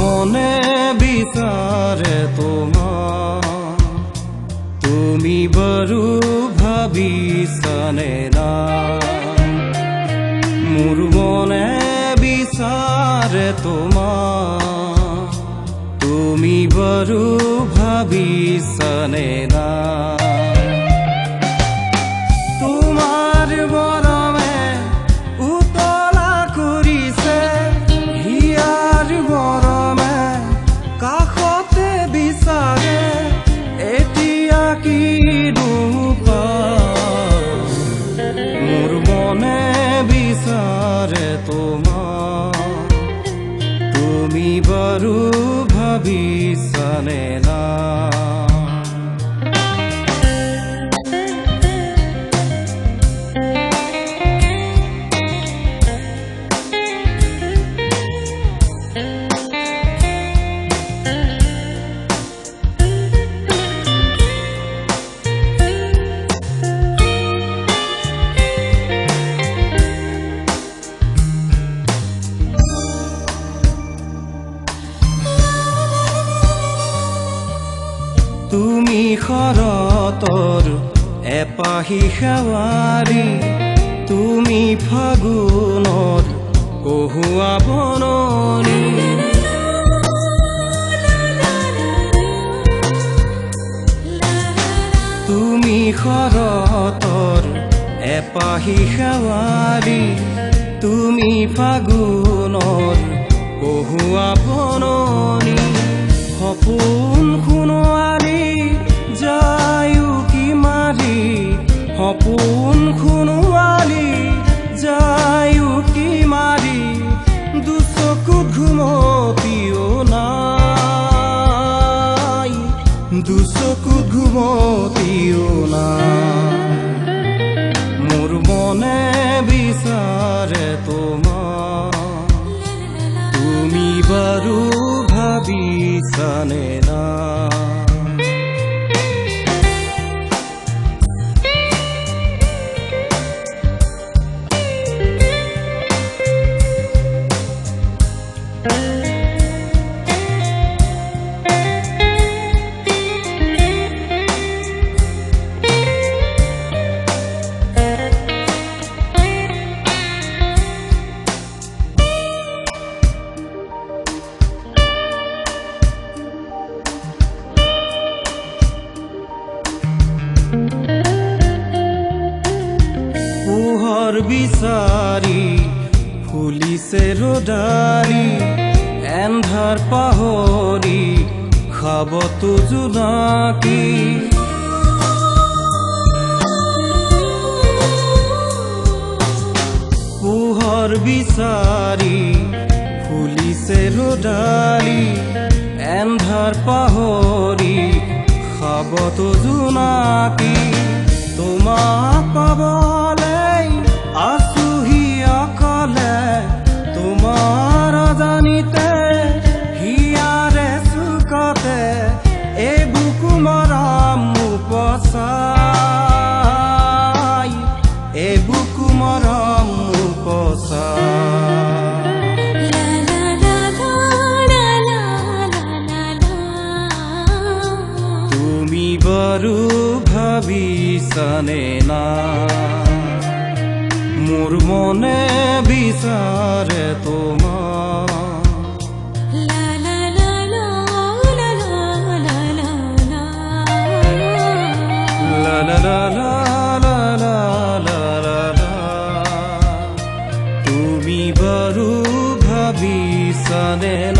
মনে বিচারে তোমার তুমি বড়ু ভাবিছানে না মোর মনে বিচারে তোমার তুমি বড়ু ভাবিছানে না তোমার বরমে উতলা করিছে হিয়ার বরমে কাষতে বিচাৰে এতিয়া কি ৰূপা মোৰ মনে বিচাৰে তোমাক তুমি বাৰু ভাবিছানে না তুমি শৰতৰ এপাহি সেৱাৰী তুমি ফাগুনৰ কহুৱা বননি তুমি শৰতৰ এপাহি সেৱাৰী তুমি ফাগুনৰ কহুৱা বননি সপোন শুনোৱালি যায়ো কি মাৰি সপোন শুনোৱালি যায়ো কি মাৰি দুচকুত ঘুমতিও নাই দুচকুত ঘুমতিও নাই মোৰ মনে বিচাৰে তোমাক তুমি বাৰু ভাবিছানে না পোহৰ বিচাৰি ফুলিছে ৰ'দালি এন্ধাৰ পাহৰি খাবতো জোনাকি পোহৰ বিচাৰি ফুলিছে ৰ'দালি এন্ধাৰ পাহৰি খাবতো জোনাকি তোমাক পাবলৈ আছোহি অকলে তোমাৰ জানিতে হিয়াৰে চুকতে এই বুকু মৰম উপচাই এই বুকু মৰম উপচাই তুমি বাৰু ভাবিছানে না মোৰ মনে বিচাৰে তোমাক লা লা লা লা লা লা লা লা তুমি বাৰু ভাবিছানে না